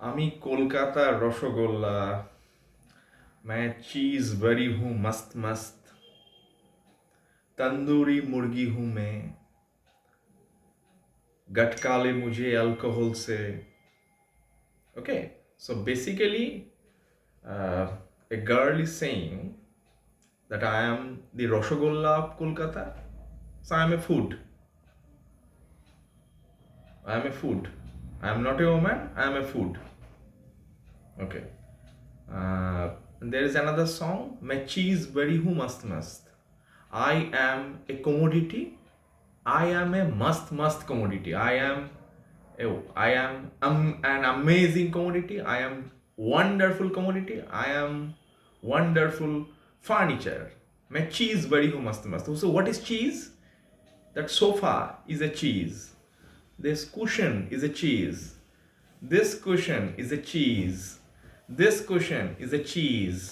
আমি কলকাতার রসগোল্লা। मैं चीज़ बरी हूँ मस्त मस्त। तंदूरी मुर्गी हूँ मैं। गटका ले मुझे अल्कोहल से। Okay, so basically, a girl is saying that I am the Rasgulla of Kolkata. So I am a food. I am a food. I am not a woman. I am a food. Okay. There is another song. मैं चीज़ बड़ी हूँ मस्त मस्त. I am a commodity. I am a must commodity. I am an amazing commodity. I am wonderful commodity. I am wonderful furniture. मैं cheese बड़ी हूँ मस्त मस्त. So what is cheese? That sofa is a cheese. This cushion is a cheese. This cushion is a cheese. This cushion is a cheese.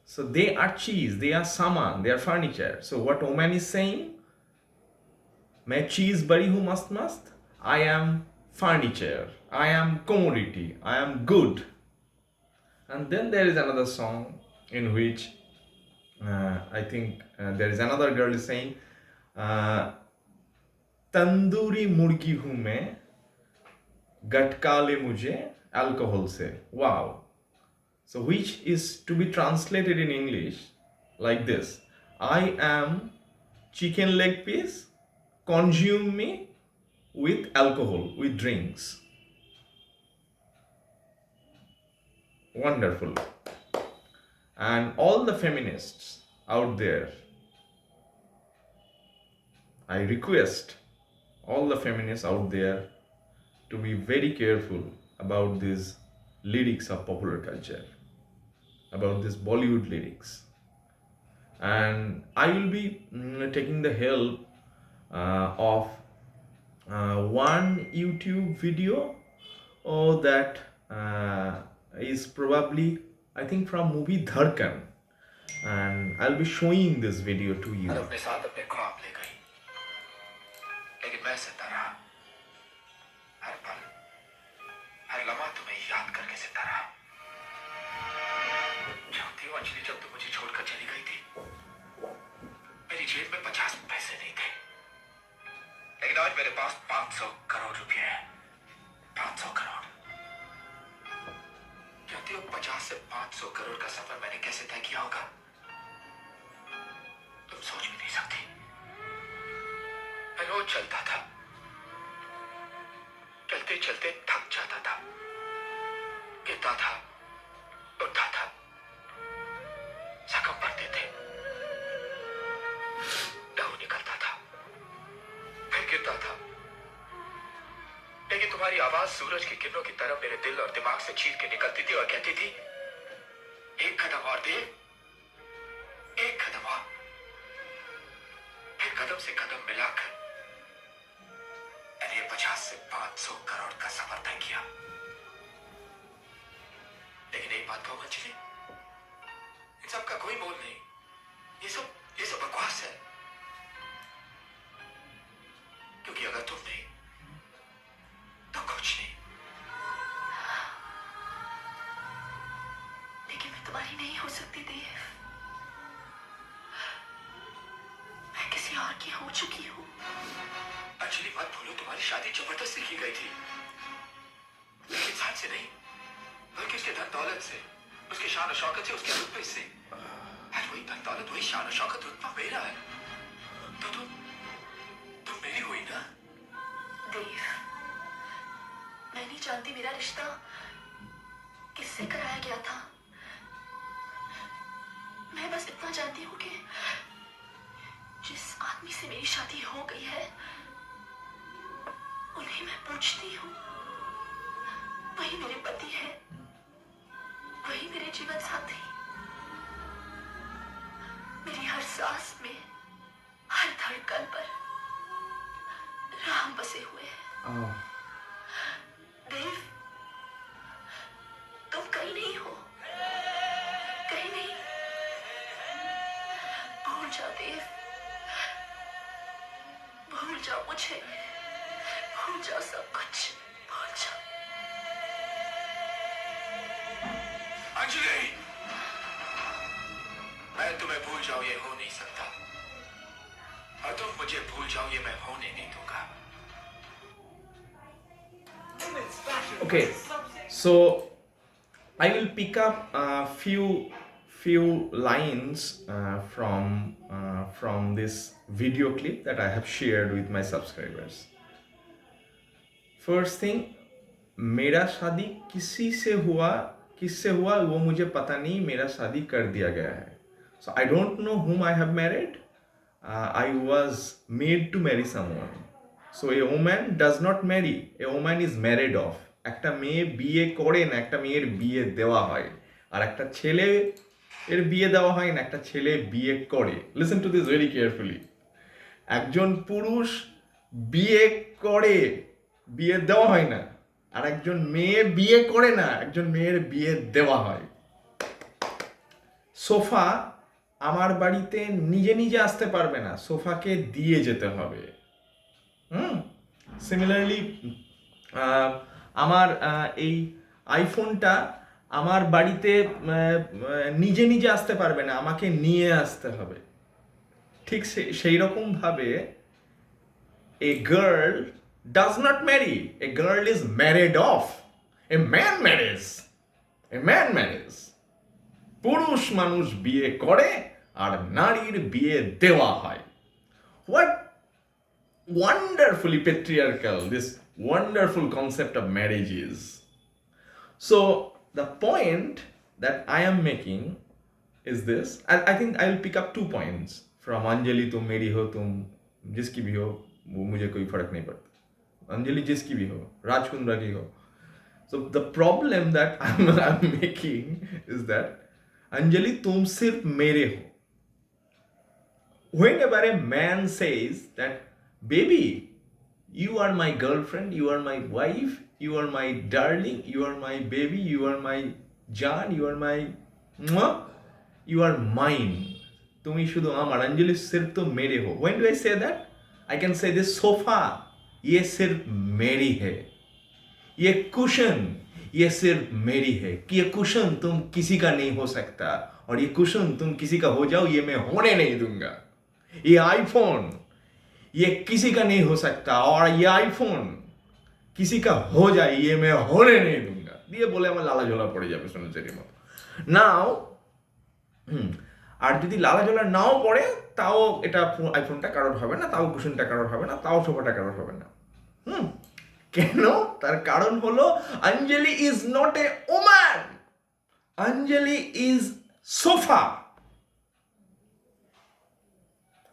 So they are cheese. They are saman. They are furniture. So what woman is saying? मैं चीज बड़ी हूँ मस्त मस्त. I am furniture. I am commodity. I am good. And then there is another song in which I think there is another girl is saying, tandoori मुर्गी हूँ मैं, गटका ले मुझे अल्कोहल से. Wow. So which is to be translated in English like this: I am chicken leg piece, consume me with alcohol, with drinks. Wonderful. And all the feminists out there, I request all the feminists out there to be very careful about these lyrics of popular culture, about these Bollywood lyrics. And I will be taking the help of one YouTube video that is probably, I think, from movie Dharkan, and I'll be showing this video to you. अपने साथ अपने ख्वाब ले गई, लेकिन मैं जिंदा रहा। हर पल, हर लम्हा तुम्हें याद करके जिंदा रहा। जानती हो अंजलि, जब तुम मुझे छोड़कर चली गई थी, मेरी जेब में 50 पैसे नहीं थे, लेकिन आज मेरे पास 500 करोड़ रुपए हैं। 500 करोड़। जानती हो 50 से 500 करोड़ का सफर मैंने कैसे तय किया होगा? तुम सोच भी नहीं सकती। मैं रोज चलता था, चलते चलते थक जाता था, गिरता था, उठता था, जख्म पड़ते थे, लहू निकलता था, फिर गिरता था, लेकिन तुम्हारी आवाज सूरज की किरणों की तरह मेरे दिल और दिमाग से चीर के निकलती थी और कहती थी, एक कदम और दे, एक कदम और। फिर कदम से कदम मिलाकर मैंने 50 से 500 करोड़ का सफर तय किया। लेकिन एक बात कहूं अंजलि, इन सब का कोई मोल नहीं। ये सब बकवास है। क्योंकि अगर तुम नहीं तो कुछ नहीं। लेकिन मैं तुम्हारी नहीं हो सकती देव। मैं किसी और की हो चुकी हूँ। अंजलि मत भूलो, तुम्हारी शादी जबरदस्ती की गई थी, लेकिन इंसान से नहीं, बल्कि उसके धन दौलत से, उसके शान और शौकत से, उसके रुतबे से। आज वही धन दौलत, वही शान और शौकत, रुतबा मेरा है, तो तुम मेरी हुई ना। देव, मैं नहीं जानती मेरा रिश्ता किससे कराया गया था। मैं बस इतना जानती हूँ कि जिस आदमी से मेरी शादी हो गई है, उन्हें मैं पूछती हूँ, वही मेरे पति है, वही मेरे जीवन साथी। मेरी हर सांस में, हर धड़कन पर राम बसे हुए हैं। देव, तुम कहीं नहीं हो, कहीं नहीं। भूल जाओ देव, भूल जाओ मुझे, भूल जाओ सब कुछ, भूल जाओ। भूल जाओ ये हो नहीं सकता, और तुम मुझे भूल जाओ ये मैं होने नहीं दूंगा। Okay, so I will pick up a few lines from this video clip that I have shared with my subscribers. First thing, मेरा शादी किससे हुआ वो मुझे पता नहीं, मेरा शादी कर दिया गया है. So I don't know whom I have married. I was made to marry someone. So a woman does not marry, a woman is married off. একটা মেয়ে বিয়ে করে না, একটা মেয়ের বিয়ে দেওয়া হয়, আর একটা ছেলে এর বিয়ে দেওয়া হয় না, একটা ছেলে বিয়ে করে. Listen to this very carefully. একজন পুরুষ বিয়ে করে, বিয়ে দেওয়া হয় না, আর একজন মেয়ে বিয়ে করে না, একজন মেয়ের বিয়ে দেওয়া হয়. সোফা আমার বাড়িতে নিজে নিজে আসতে পারবে না, সোফাকে দিয়ে যেতে হবে. সিমিলারলি আমার এই আইফোনটা আমার বাড়িতে নিজে নিজে আসতে পারবে না, আমাকে নিয়ে আসতে হবে. ঠিক সেই রকম ভাবে a girl does not marry, a girl is married off, a man marries. পুরুষ মানুষ বিয়ে করে আর নারীর বিয়ে দেওয়া হয়. What wonderfully patriarchal this wonderful concept of marriage is. So the point that I am making is this. I think I'll pick up 2 points from Anjali. तुम मेरी हो, तुम जिसकी भी हो, वो मुझे कोई फर्क नहीं पड़ता. अंजलि जिसकी भी हो, राजकुंद्रा की हो. So the problem that I'm making is that Anjali तुम सिर्फ मेरे हो. Whenever a man says that, baby, you are my girlfriend, you are my wife, you are my darling, you are my baby, you are my John, you are my you are mine. তুমি শুধু আমার, अंजलि सिर्फ तुम मेरे हो. When do I say that? I can say this sofa, ये सिर्फ मेरी है. ये कुशन, ये सिर्फ मेरी है. कि ये कुशन तुम किसी का नहीं हो सकता, और ये कुशन तुम किसी का हो जाओ, ये मैं होने नहीं दूंगा. ये आईफोन, ये किसी का नहीं हो सकता, और ये आईफोन किसी का हो जाए, ये मैं होने नहीं दूंगा. দিয়ে বলে আমার লালা ঝোলা পড়ে যাবে সোনাচেরির মতো. নাও আর যদি লালা ঝোলা নাও পড়ে, তাও এটা আইফোনটা কারোর হবে না, তাও কুশনটা কারোর হবে না, তাও সোফাটা কারোর হবে না. কেন? তার কারণ হলো Anjali is not a woman, Anjali is sofa.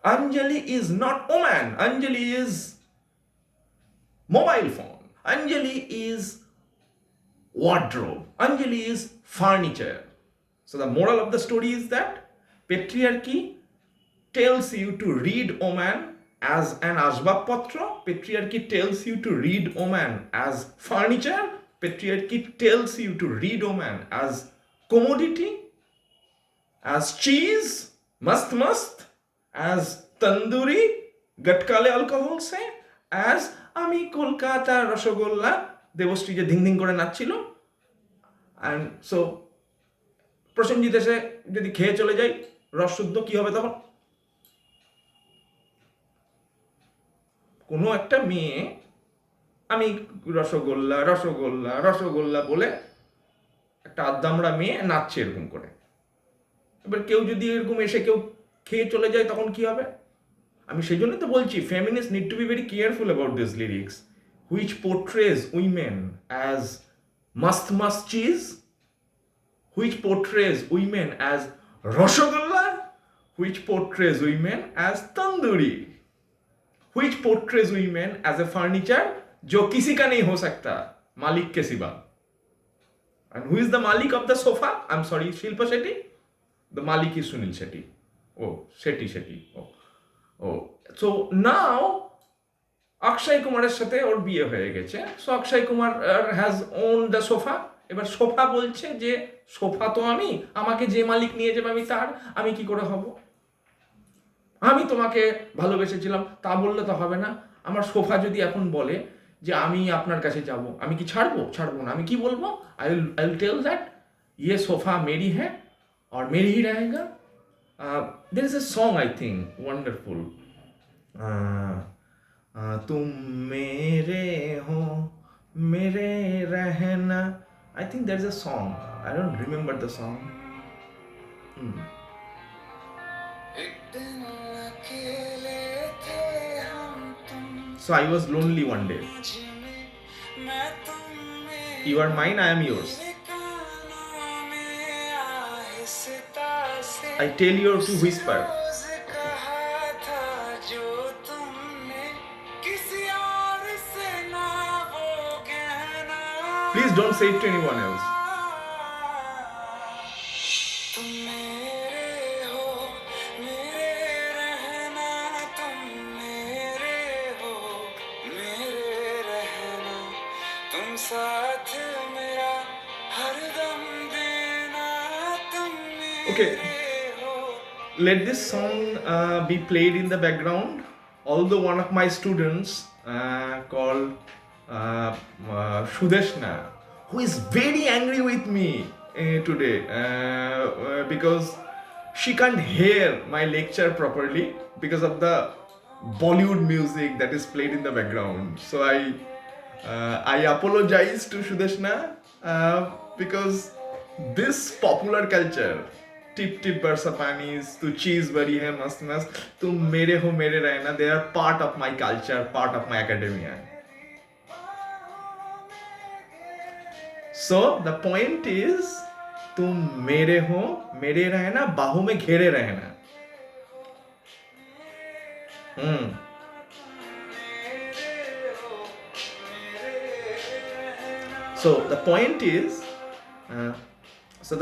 Anjali is not woman. Anjali is mobile phone. Anjali is wardrobe. Anjali is furniture. So the moral of the story is that patriarchy tells you to read woman as an asbab patra. Patriarchy tells you to read woman as furniture. Patriarchy tells you to read woman as commodity, as cheese, mast, as tandoori গটকালে alcohol সে, as আমি কলকাতা রসগোল্লা, দেবশ্রী যে ধিং ধিং করে নাচছিল. And so Prosenjit এসে যদি খেয়ে চলে যাই রসশুদ্ধ, কি হবে তখন? কোনো একটা মেয়ে আমি রসগোল্লা রসগোল্লা রসগোল্লা বলে, একটা আদ্দামড়া মেয়ে নাচছে এরকম করে. এবার কেউ যদি এরকম এসে কেউ খেয়ে চলে যায়, তখন কি হবে? আমি সেই জন্য তো বলছি, feminists need to be very careful about these lyrics which portrays women as mast cheese, which portrays women as rasgulla, which portrays women as tandoori, which portrays women as a furniture जो किसी का नहीं हो सकता मालिक के सिवा. And who is the Malik of the sofa? I'm sorry, Shilpa Shetty? The Malik is Sunil Shetty. Oh, Shetty. Oh. So now অক্ষয় কুমারের সাথে ওর বিয়ে হয়ে গেছে. So Akshay Kumar has won the sofa. এবার সোফা বলছে যে সোফা তো আমি, আমাকে যে মালিক নিয়ে যাবে আমি তার, আমি কি করে হব? আমি তোমাকে ভালোবেসেছিলাম, তা বললে তো হবে না. আমার সোফা যদি এখন বলে যে আমি আপনার কাছে যাব, আমি কি ছাড়বো না? আমি কি বলবো? আই উইল টেল দ্যাট ये सोफा मेरी है और मेरी ही रहेगा. There is a song, I think, wonderful. तुम मेरे हो मेरे रहना. I think there's a song. I don't remember the song. So I was lonely one day. You are mine, I am yours. I tell you to whisper. Please don't say it to anyone else. Okay, let this song be played in the background. Although one of my students called Sudeshna, who is very angry with me today because she can't hear my lecture properly because of the Bollywood music that is played in the background. So I apologize to Sudeshna because this popular culture, tip tip बरसा पानीज तू चीज बड़ी है मस्त मस्त तुम मेरे हो मेरे रहना, they are part of my culture, part of my academia. So the point is तुम मेरे हो मेरे रहना, बाहों में घेरे रहना. So the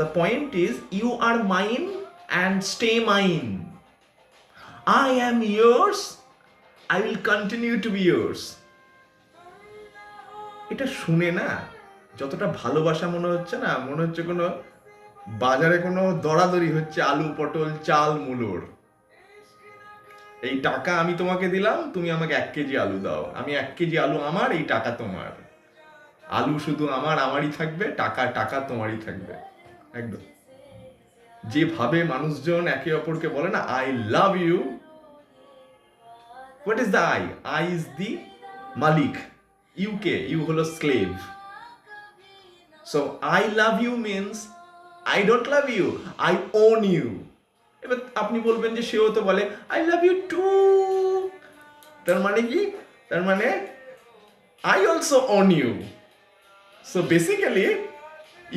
point is you are mine and stay mine. I am yours. I will continue to be yours. এটা শুনে না যতটা ভালোবাসা মনে হচ্ছে না, মনে হচ্ছে কোনো বাজারে কোনো দরাদরি হচ্ছে আলু পটল চাল মূলোর. এই টাকা আমি তোমাকে দিলাম, তুমি আমাকে 1 কেজি আলু দাও, আমি 1 কেজি আলু আমার, এই টাকা তোমার. আলু শুধু আমারই থাকবে, টাকা তোমারই থাকবে. একদম যেভাবে মানুষজন একে অপরকে বলে না I love you. What is the I is the মালিক, ইউ হলো slave. So I love you means I don't love you, I own you. এবার আপনি বলবেন যে সেও তো বলে আই লাভ ইউ টু, তার মানে কি? তার মানে I also own you. So basically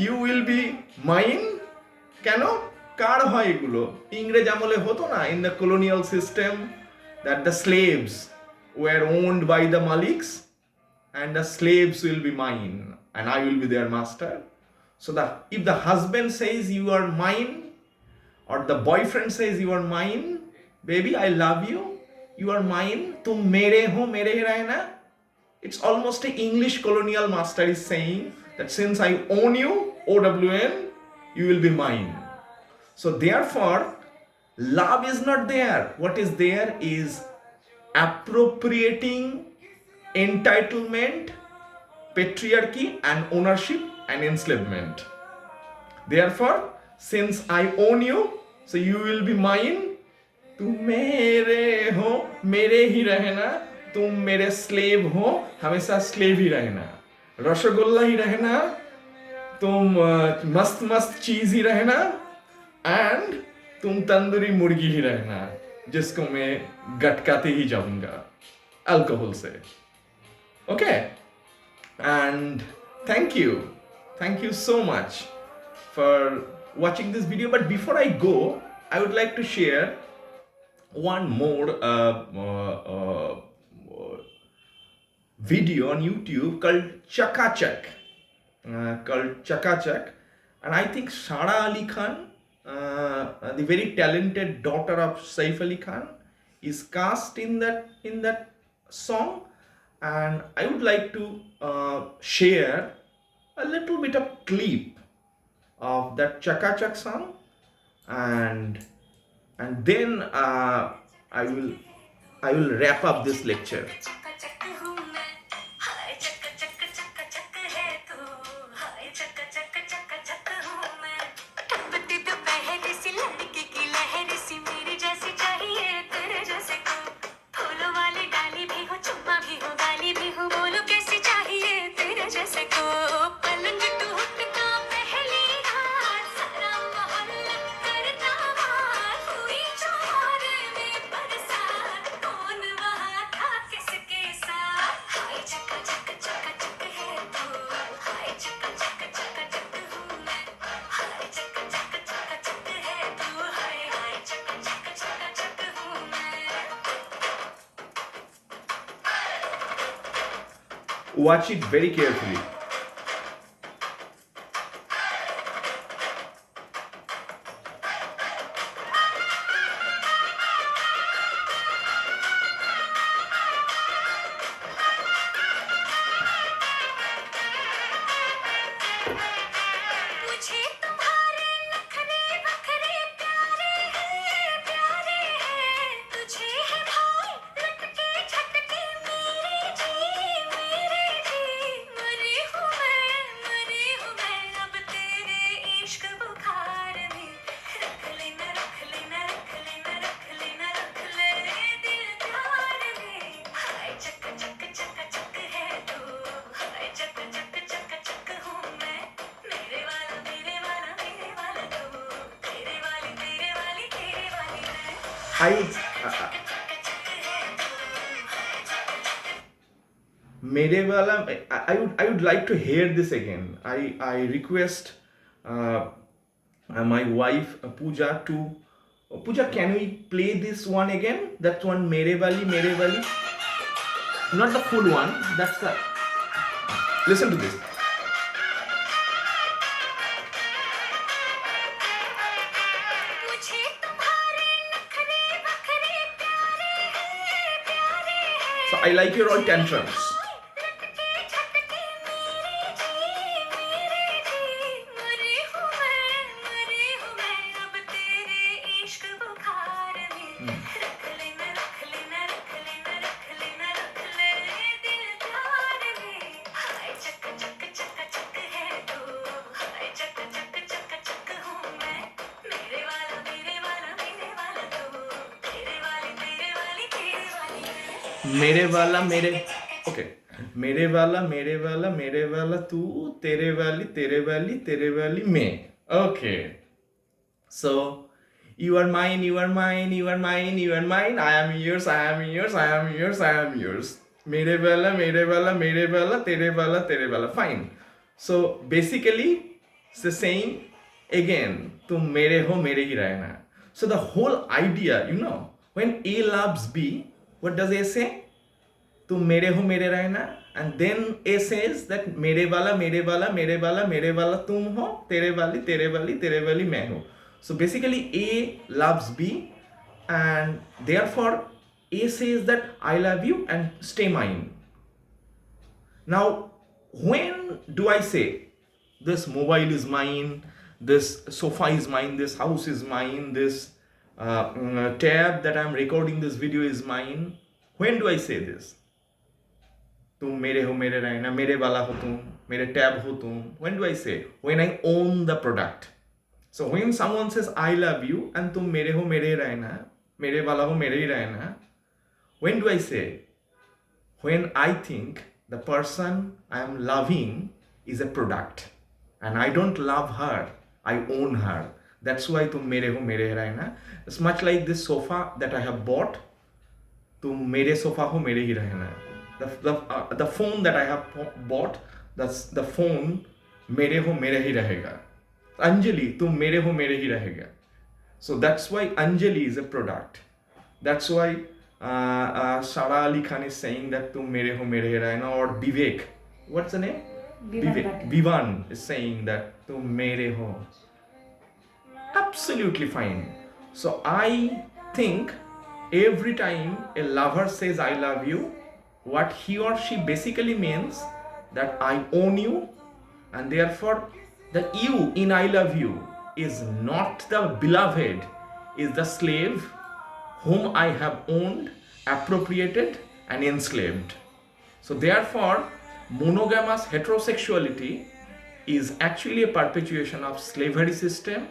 you will be mine. কেন? কার হয় এগুলো? ইংরেজ আমলে হতো না, in the colonial system, that the slaves were owned by the মালিকস and the slaves will be mine and I will be their master. So if the husband says you are mine or the boyfriend says you are mine, baby I love you, you are mine, tum mere ho mere hi rehna, it's almost a English colonial master is saying that since I own you, OWN, you will be mine. So therefore love is not there. What is there is appropriating, entitlement, patriarchy and ownership and enslavement. Therefore since I own you, so you will be mine. तुम मेरे हो मेरे ही रहना, तुम मेरे slave हो हमेशा slave ही रहना, रसगुल्ला ही रहना, तुम मस्त मस्त चीज ही रहना, एंड तुम तंदूरी मुर्गी ही रहना जिसको मैं गटकाते ही जाऊंगा अल्कोहल से. Okay, and thank you so much for watching this video. But before I go, I would like to share one more video on YouTube called Chakachak. And I think Sara Ali Khan, the very talented daughter of Saif Ali Khan, is cast in that song. And I would like to share a little bit of clip of that Chakachak song, and then I will wrap up this lecture. लड़की की लहरी सी watch it very carefully. मुझे तुम्हारे नखरे बखरे प्यारे हैं तुझे है भाई लटके झटके मेरे जी मरी हूँ मैं अब तेरे इश्क बुखार में रख लेना दिल प्यार में हाय चक चक चक चक है तू हाय चक चक चक चक हूँ मैं मेरे वाला तू तेरे वाली मैं I मेरे वाला I would like to hear this again. I request my wife Pooja to Pooja, can we play this one again? That one mere wali. Not the full one. That's the. Listen to this. मुझे तुम्हारे नखरे बखरे प्यारे हैं So I like your all tantrums. लटके झटके मेरे जी मरी हूँ मैं अब तेरे इश्क बुखार में रख लेना दिल प्यार में हाय चक चक चक चक है तू हाय चक चक चक चक हूँ मैं मेरे वाला तू तेरे वाली मेरे वाला मेरे okay. मेरे वाला तू तेरे वाली मैं. Okay. So you are mine. I am yours. मेरे वाला तेरे वाला. Fine. So basically it's the saying again, तुम मेरे हो मेरे ही रहना. So the whole idea, when A loves B, what does A say? तुम मेरे हो मेरे रहना. And then A says that मेरे वाला तुम हो, तेरे वाली मैं हूँ. So basically A loves B, and therefore A says that I love you and stay mine. Now, when do I say this mobile is mine, this sofa is mine, this house is mine, this tab that I'm recording this video is mine? When do I say this? तुम मेरे हो मेरे रहना, मेरे वाला हो तुम, मेरे टैब हो तुम. When do I say? When I own the product. So when someone says I love you and तुम मेरे हो मेरे रहना, मेरे वाला हो मेरे ही रहना, when do I say? When I think the person I am loving is a product and I don't love her, I own her. That's why तुम मेरे हो मेरे रहना. It's much like this sofa that I have bought. तुम मेरे sofa हो मेरे ही रहना. The phone that I have bought, that's the phone मेरे हो मेरे ही रहेगा. Anjali, तुम मेरे हो मेरे ही रहेगा. So that's why Anjali is a product. That's why Sara Ali Khan is saying that तुम मेरे हो मेरे ही रहना. Or Vivek, what's the name? Vivan is saying that तुम मेरे हो. Absolutely fine. So I think every time a lover says I love you, what he or she basically means that I own you, and therefore the you in I love you is not the beloved, is the slave whom I have owned, appropriated and enslaved. So therefore monogamous heterosexuality is actually a perpetuation of slavery system,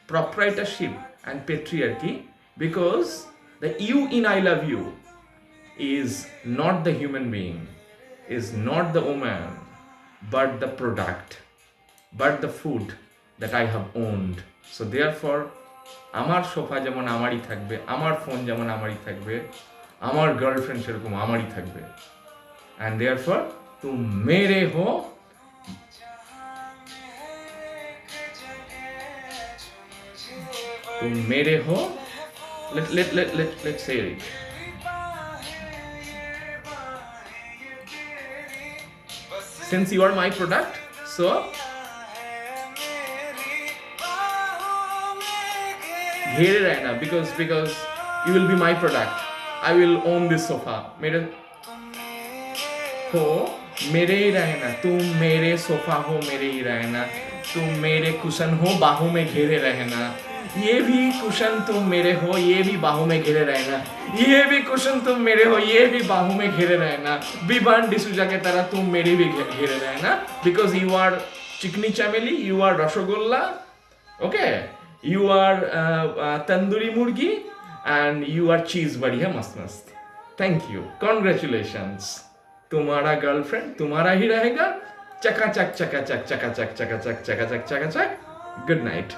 proprietorship and patriarchy, because the you in I love you is not the human being, is not the woman, but the product, but the food that I have owned. So therefore আমার sofa যেমন আমারই থাকবে, আমার phone যেমন আমারই থাকবে, আমার girlfriend সেরকম আমারই থাকবে. And therefore तुम मेरे हो. तुम मेरे हो. Let's say it. since you are my product, so घेरे रहना, because you will be my product. I will own this sofa. मेरे हो मेरे ही रहना, तुम मेरे सोफा हो मेरे ही रहना, तुम मेरे कुशन हो बाहों में घेरे रहना, ये भी कुशन तुम मेरे हो ये भी बाहों में घेरे रहना, ये भी कुशन तुम मेरे हो ये भी बाहों में घेरे रहना, विवान डिसूजा के तरह तुम मेरे भी घेरे रहना, because you are चिकनी चमेली, you are rasgulla, okay, you are tandoori मुर्गी, and you are cheese बढ़िया मस्त मस्त. Thank you, congratulations. तुम्हारा गर्लफ्रेंड तुम्हारा ही रहेगा. चकाचक चकाचक चकाचक चकाचक चकाचक चकाचक. Good night.